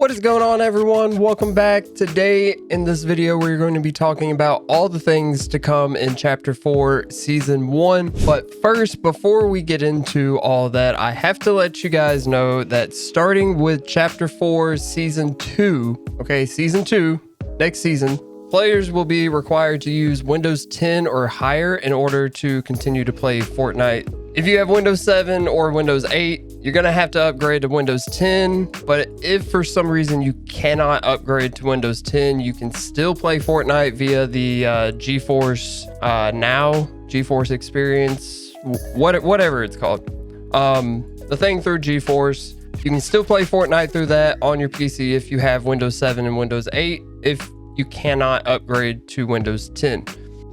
What is going on, everyone? Welcome back. Today in this video we're going to be talking about all the things to come in chapter 4 season 1. But first, before we get into all that, I have to let you guys know that starting with chapter 4 season 2, okay, season 2, next season, players will be required to use Windows 10 or higher in order to continue to play Fortnite. If you have Windows 7 or Windows 8, you're going to have to upgrade to Windows 10. But if for some reason you cannot upgrade to Windows 10, you can still play Fortnite via the GeForce Now, GeForce Experience, whatever it's called. The thing through GeForce, you can still play Fortnite through that on your PC if you have Windows 7 and Windows 8, if you cannot upgrade to Windows 10.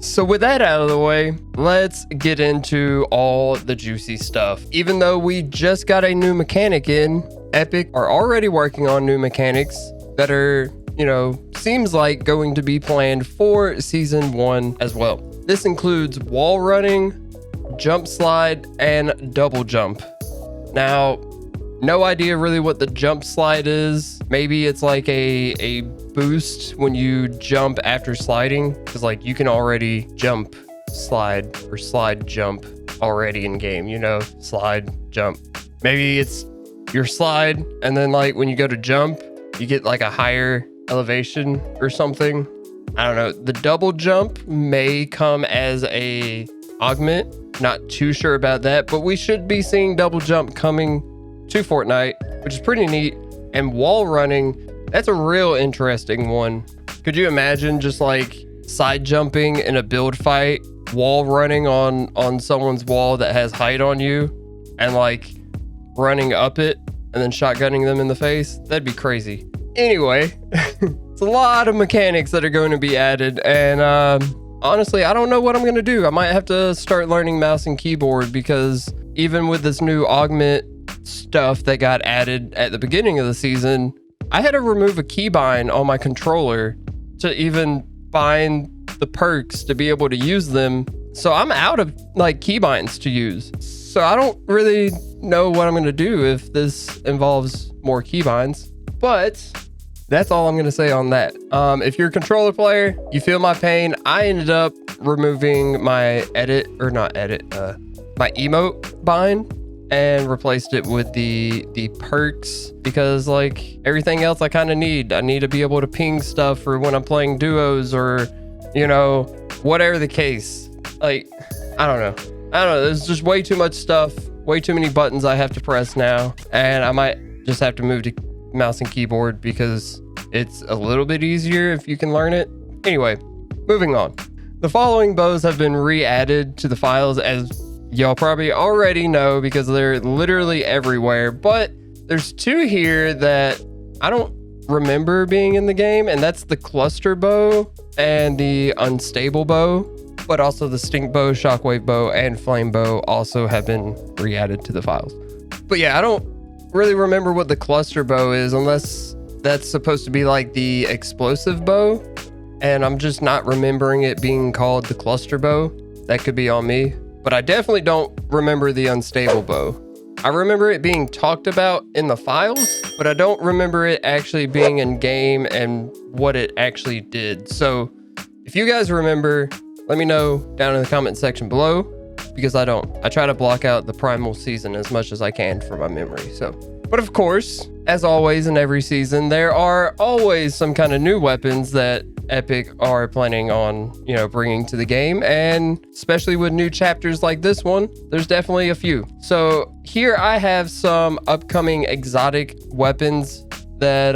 So with that out of the way, let's get into all the juicy stuff. Even though we just got a new mechanic in, Epic are already working on new mechanics that are, seems like going to be planned for season 1 as well. This includes wall running, jump slide, and double jump. Now, no idea really what the jump slide is. Maybe it's like a boost when you jump after sliding, because like you can already jump slide or slide jump already in game, slide jump. Maybe it's your slide, and then like when you go to jump, you get like a higher elevation or something. I don't know. The double jump may come as a augment. Not too sure about that, but we should be seeing double jump coming to Fortnite, which is pretty neat. And wall running, that's a real interesting one. Could you imagine just like side jumping in a build fight, wall running on someone's wall that has height on you, and like running up it and then shotgunning them in the face? That'd be crazy. Anyway, it's a lot of mechanics that are going to be added, and honestly, I don't know what I'm going to do. I might have to start learning mouse and keyboard, because even with this new augment stuff that got added at the beginning of the season, I had to remove a keybind on my controller to even bind the perks to be able to use them. So I'm out of like keybinds to use. So I don't really know what I'm going to do if this involves more keybinds, but that's all I'm going to say on that. If you're a controller player, you feel my pain. I ended up removing my my emote bind and replaced it with the perks, because like everything else I kind of need. I need to be able to ping stuff for when I'm playing duos, or whatever the case. Like I don't know, there's just way too much stuff, way too many buttons I have to press now, and I might just have to move to mouse and keyboard because it's a little bit easier if you can learn it. Anyway, moving on. The following bows have been re-added to the files, as y'all probably already know because they're literally everywhere, but there's two here that I don't remember being in the game, and that's the cluster bow and the unstable bow, but also the stink bow, shockwave bow, and flame bow also have been re-added to the files. But yeah, I don't really remember what the cluster bow is, unless that's supposed to be like the explosive bow, and I'm just not remembering it being called the cluster bow. That could be on me. But I definitely don't remember the unstable bow. I remember it being talked about in the files, but I don't remember it actually being in game and what it actually did. So if you guys remember, let me know down in the comment section below, because I don't. I try to block out the primal season as much as I can from my memory. But of course, as always in every season, there are always some kind of new weapons that Epic are planning on, bringing to the game, and especially with new chapters like this one, there's definitely a few. So here I have some upcoming exotic weapons that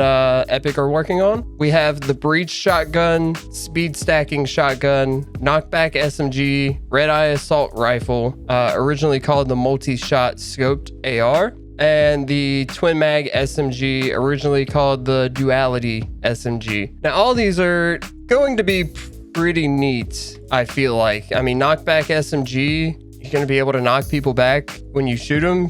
Epic are working on. We have the breach shotgun, speed stacking shotgun, knockback SMG, red eye assault rifle, originally called the multi-shot scoped AR, and the twin mag SMG, originally called the duality SMG. Now all these are going to be pretty neat, I feel like. I mean, knockback SMG, you're going to be able to knock people back when you shoot them,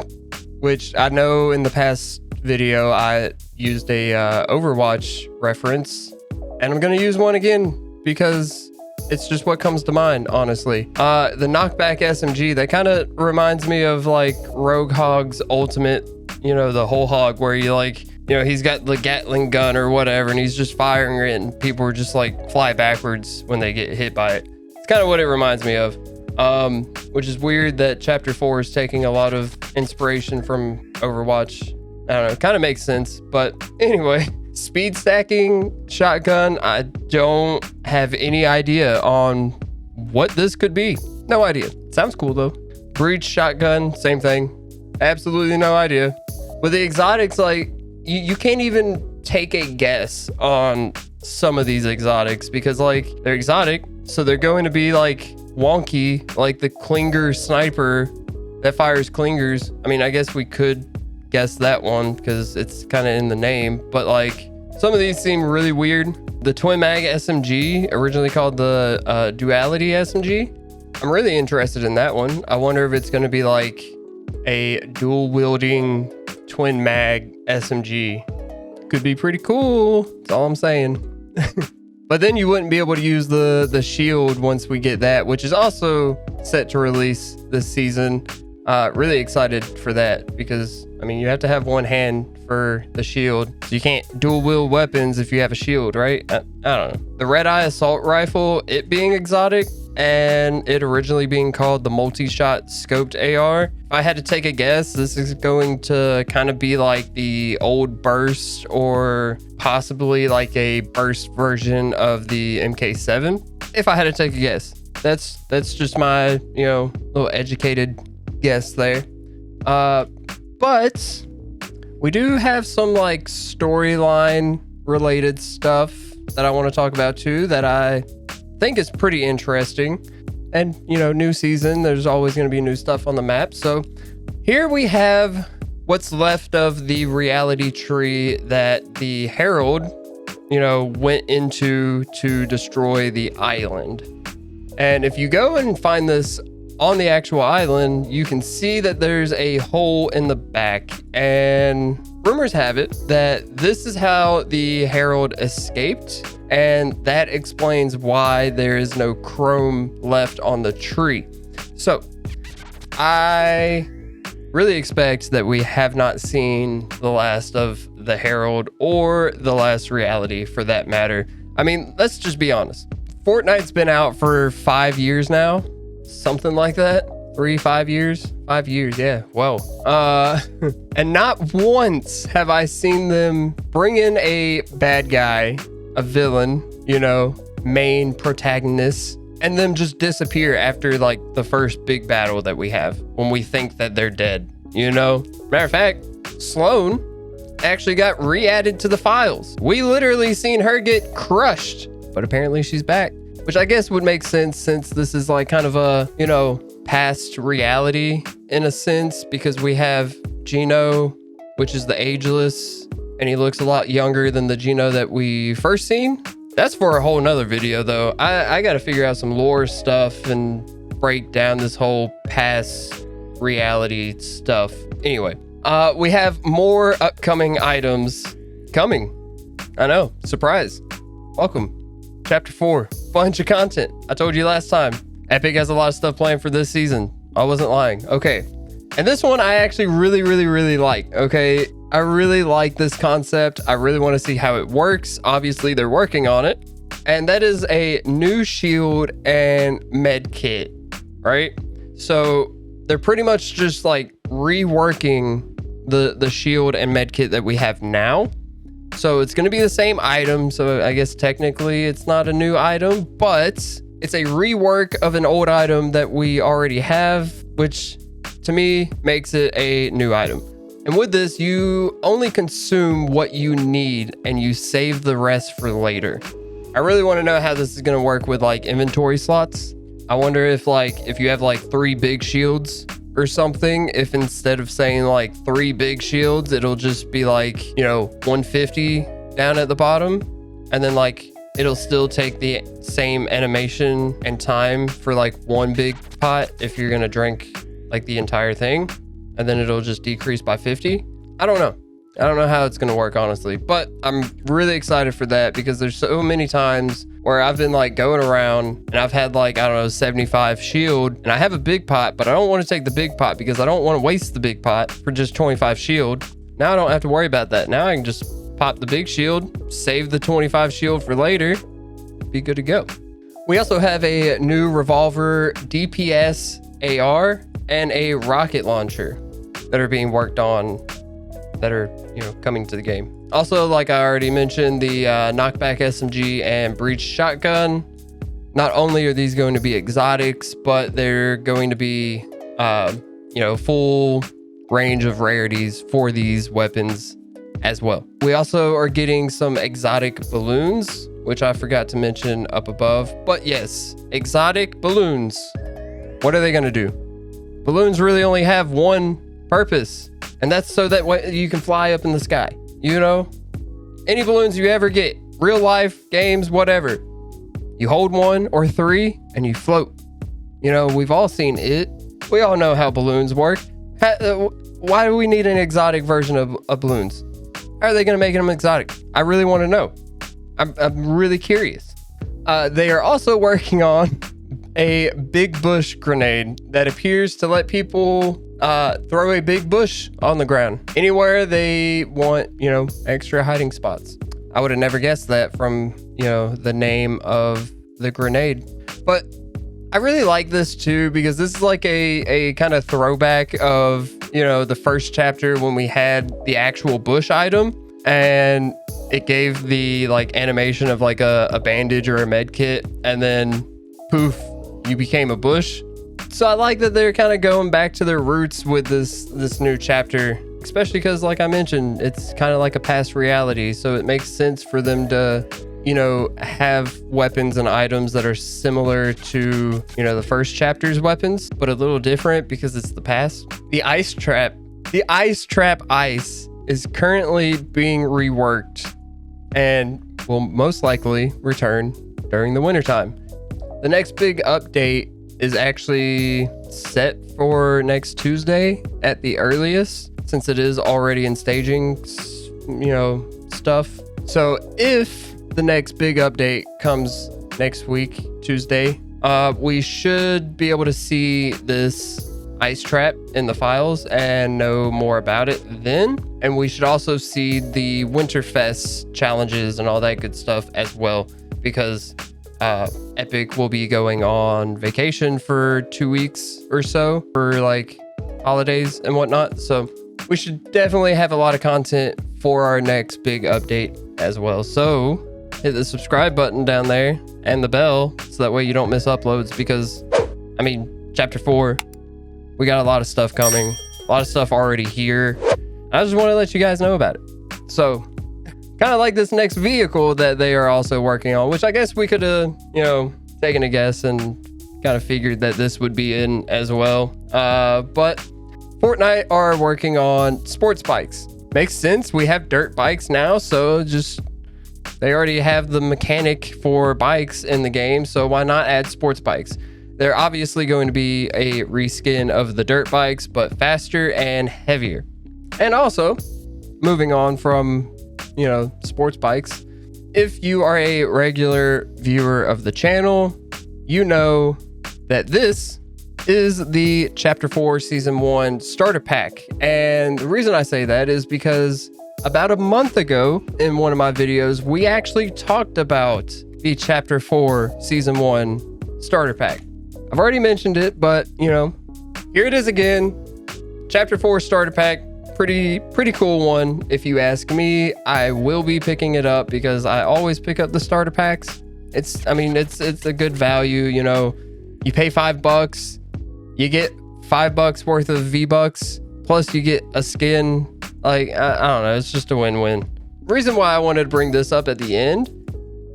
which I know in the past video I used a OverWatch reference, and I'm going to use one again because it's just what comes to mind, honestly. The knockback SMG, that kind of reminds me of like Rogue Hog's ultimate, the whole hog, where you like you know, he's got the Gatling gun or whatever, and he's just firing it, and people are just like fly backwards when they get hit by it. It's kind of what it reminds me of. Which is weird that chapter 4 is taking a lot of inspiration from Overwatch. I don't know, it kind of makes sense. But anyway, speed stacking shotgun, I don't have any idea on what this could be. No idea. Sounds cool though. Breach shotgun, same thing. Absolutely no idea. With the exotics, like you can't even take a guess on some of these exotics because like they're exotic, so they're going to be like wonky, like the Klinger sniper that fires Klingers. I mean, I guess we could guess that one because it's kind of in the name, but like some of these seem really weird. The twin mag SMG, originally called the duality SMG, I'm really interested in that one. I wonder if it's going to be like a dual wielding twin mag SMG. Could be pretty cool. That's all I'm saying. But then you wouldn't be able to use the shield once we get that, which is also set to release this season. Really excited for that because, I mean, you have to have one hand for the shield. So you can't dual wield weapons if you have a shield, right? I don't know. The Red Eye Assault Rifle, it being exotic and it originally being called the multi-shot scoped AR. If I had to take a guess, this is going to kind of be like the old burst or possibly like a burst version of the MK7. If I had to take a guess, that's just my, you know, little educated guess there. But we do have some like storyline related stuff that I want to talk about too that I think is pretty interesting. And you know, new season, there's always going to be new stuff on the map. So here we have what's left of the reality tree that the Herald, you know, went into to destroy the island. And if you go and find this on the actual island, you can see that there's a hole in the back, and rumors have it that this is how the Herald escaped, and that explains why there is no chrome left on the tree. So I really expect that we have not seen the last of the Herald or the last reality for that matter. I mean, let's just be honest. Fortnite's been out for 5 years now. Something like that. 5 years. 5 years, yeah. Whoa. And not once have I seen them bring in a bad guy, a villain, you know, main protagonist, and them just disappear after like the first big battle that we have when we think that they're dead, you know? Matter of fact, Sloan actually got re-added to the files. We literally seen her get crushed, but apparently she's back, which I guess would make sense since this is like kind of a, you know, past reality in a sense, because we have Gino, which is the ageless, and he looks a lot younger than the Gino that we first seen. That's for a whole nother video though. I gotta figure out some lore stuff and break down this whole past reality stuff. Anyway, we have more upcoming items coming. I know, surprise. Welcome. Chapter 4, bunch of content. I told you last time, Epic has a lot of stuff planned for this season. I wasn't lying. Okay. And this one I actually really like. Okay. I really like this concept. I really want to see how it works. Obviously, they're working on it. And that is a new shield and med kit, right? So they're pretty much just like reworking the shield and med kit that we have now. So it's going to be the same item. So I guess technically it's not a new item, but it's a rework of an old item that we already have, which to me makes it a new item. And with this, you only consume what you need and you save the rest for later. I really want to know how this is going to work with like inventory slots. I wonder if you have like 3 big shields or something, if instead of saying like 3 big shields, it'll just be like, you know, 150 down at the bottom. And then like, it'll still take the same animation and time for like 1 big pot if you're going to drink like the entire thing. And then it'll just decrease by 50. I don't know. I don't know how it's going to work, honestly, but I'm really excited for that because there's so many times where I've been like going around and I've had like, I don't know, 75 shield and I have a big pot, but I don't want to take the big pot because I don't want to waste the big pot for just 25 shield. Now I don't have to worry about that. Now I can just pop the big shield, save the 25 shield for later, be good to go. We also have a new revolver DPS AR and a rocket launcher that are being worked on, that are, you know, coming to the game. Also, like I already mentioned, the knockback SMG and breach shotgun. Not only are these going to be exotics, but they're going to be, you know, full range of rarities for these weapons as well. We also are getting some exotic balloons, which I forgot to mention up above. But yes, exotic balloons. What are they going to do? Balloons really only have one purpose, and that's so that you can fly up in the sky. You know, any balloons you ever get, real life, games, whatever, you hold one or three and you float. You know, we've all seen it. We all know how balloons work. Why do we need an exotic version of balloons? How are they going to make them exotic? I really want to know. I'm really curious. They are also working on a big bush grenade that appears to let people throw a big bush on the ground anywhere they want, you know, extra hiding spots. I would have never guessed that from, you know, the name of the grenade. But I really like this too, because this is like a kind of throwback of, you know, the first chapter when we had the actual bush item, and it gave the like animation of like a bandage or a med kit, and then poof, you became a bush. So I like that they're kind of going back to their roots with this new chapter, especially because, like I mentioned, it's kind of like a past reality. So it makes sense for them to, you know, have weapons and items that are similar to, you know, the first chapter's weapons, but a little different because it's the past. The ice trap ice is currently being reworked and will most likely return during the wintertime. The next big update is actually set for next Tuesday at the earliest, since it is already in staging, you know, stuff. So if the next big update comes next week, Tuesday, we should be able to see this ice trap in the files and know more about it then. And we should also see the Winterfest challenges and all that good stuff as well, because Epic will be going on vacation for 2 weeks or so for like holidays and whatnot. So we should definitely have a lot of content for our next big update as well. So hit the subscribe button down there and the bell so that way you don't miss uploads, because I mean, chapter 4, we got a lot of stuff coming, a lot of stuff already here. I just want to let you guys know about it. So kind of like this next vehicle that they are also working on, which I guess we could have, you know, taken a guess and kind of figured that this would be in as well. But Fortnite are working on sports bikes. Makes sense. We have dirt bikes now, so just they already have the mechanic for bikes in the game, so why not add sports bikes? They're obviously going to be a reskin of the dirt bikes, but faster and heavier. And also, moving on from, you know, sports bikes, if you are a regular viewer of the channel, you know that this is the Chapter 4 Season 1 starter pack. And the reason I say that is because about a month ago in one of my videos, we actually talked about the Chapter 4 Season 1 starter pack. I've already mentioned it, but, you know, here it is again. Chapter 4 starter pack. Pretty cool one, if you ask me. I will be picking it up because I always pick up the starter packs. It's a good value, you know. You pay $5, you get $5 worth of V-Bucks, plus you get a skin. Like, I don't know, it's just a win-win. Reason why I wanted to bring this up at the end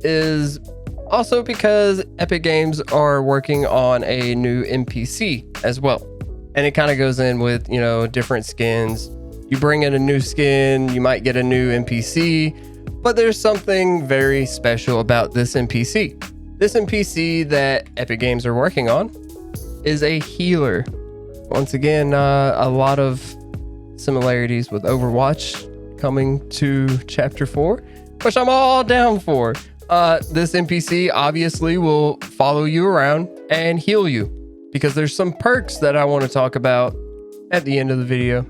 is also because Epic Games are working on a new NPC as well. And it kind of goes in with, you know, different skins. You bring in a new skin, you might get a new NPC, but there's something very special about this NPC. This NPC that Epic Games are working on is a healer. Once again, a lot of similarities with Overwatch coming to Chapter 4, which I'm all down for. This NPC obviously will follow you around and heal you, because there's some perks that I want to talk about at the end of the video.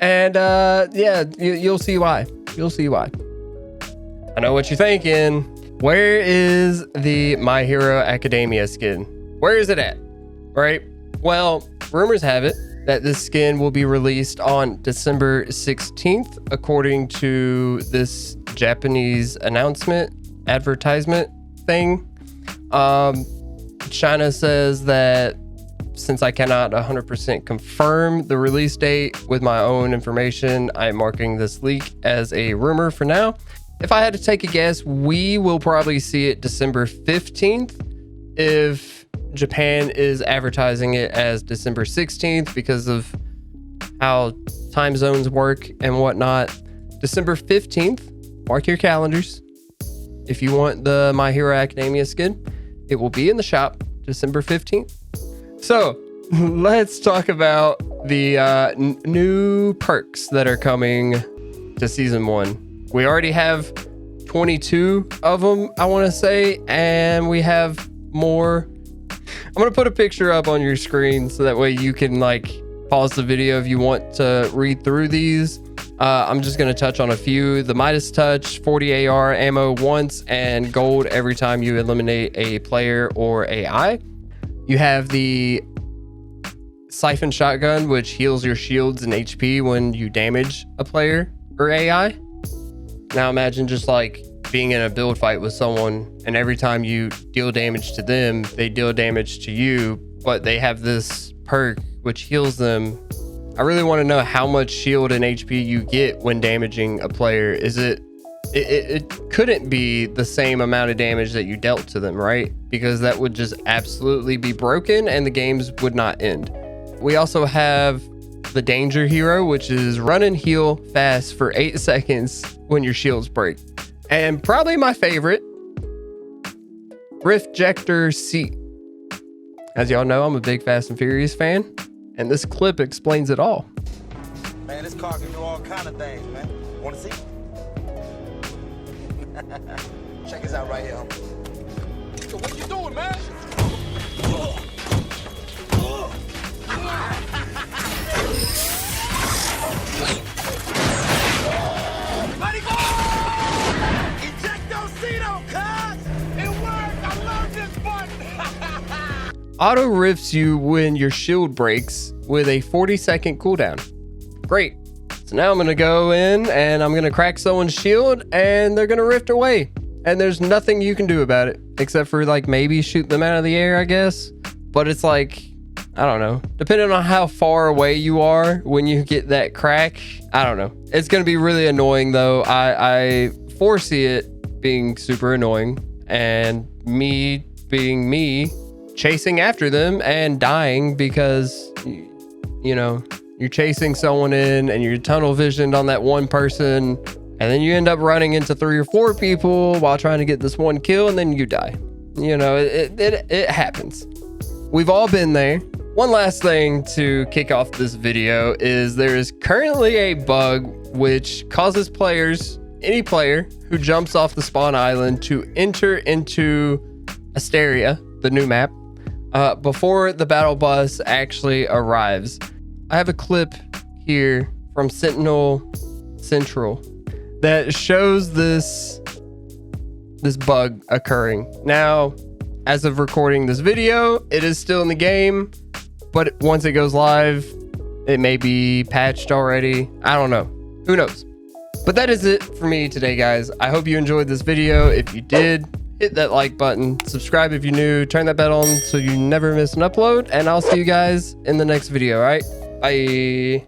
And yeah, you'll see why. You'll see why. I know what you're thinking. Where is the My Hero Academia skin? Where is it at? Right? Well, rumors have it that this skin will be released on December 16th, according to this Japanese advertisement thing. China says that since I cannot 100% confirm the release date with my own information, I am marking this leak as a rumor for now. If I had to take a guess, we will probably see it December 15th if Japan is advertising it as December 16th because of how time zones work and whatnot. December 15th, mark your calendars. If you want the My Hero Academia skin, it will be in the shop December 15th. So let's talk about the new perks that are coming to season 1. We already have 22 of them, I want to say, and we have more. I'm going to put a picture up on your screen so that way you can like pause the video if you want to read through these. I'm just going to touch on a few. The Midas Touch, 40 AR ammo once, and gold every time you eliminate a player or AI. You have the Siphon Shotgun, which heals your shields and HP when you damage a player or AI. Now imagine just like being in a build fight with someone, and every time you deal damage to them, they deal damage to you, but they have this perk which heals them. I really want to know how much shield and HP you get when damaging a player. Is it couldn't be the same amount of damage that you dealt to them, right? Because that would just absolutely be broken and the games would not end. We also have the Danger Hero, which is run and heal fast for 8 seconds when your shields break. And probably my favorite, Riftjector Seat. As y'all know, I'm a big Fast and Furious fan, and this clip explains it all. Man, this car can do all kind of things, man. Want to see? Check this out right here. So what you doing, man? Buddy, go! Ejectocito, cuz! It worked! I love this button! Auto rifts you when your shield breaks with a 40-second cooldown. Great. So now I'm going to go in and I'm going to crack someone's shield and they're going to rift away. And there's nothing you can do about it except for like maybe shoot them out of the air, I guess. But it's like, I don't know. Depending on how far away you are when you get that crack, I don't know. It's going to be really annoying though. I foresee it being super annoying and me being me chasing after them and dying because, you know, you're chasing someone in and you're tunnel visioned on that one person. And then you end up running into 3 or 4 people while trying to get this one kill and then you die. You know, it happens. We've all been there. One last thing to kick off this video is there is currently a bug which causes players, any player who jumps off the spawn island, to enter into Asteria, the new map, before the battle bus actually arrives. I have a clip here from Sentinel Central that shows this bug occurring. Now, as of recording this video, it is still in the game, but once it goes live, it may be patched already. I don't know. Who knows? But that is it for me today, guys. I hope you enjoyed this video. If you did, hit that like button, subscribe if you're new, turn that bell on so you never miss an upload, and I'll see you guys in the next video, all right? Bye.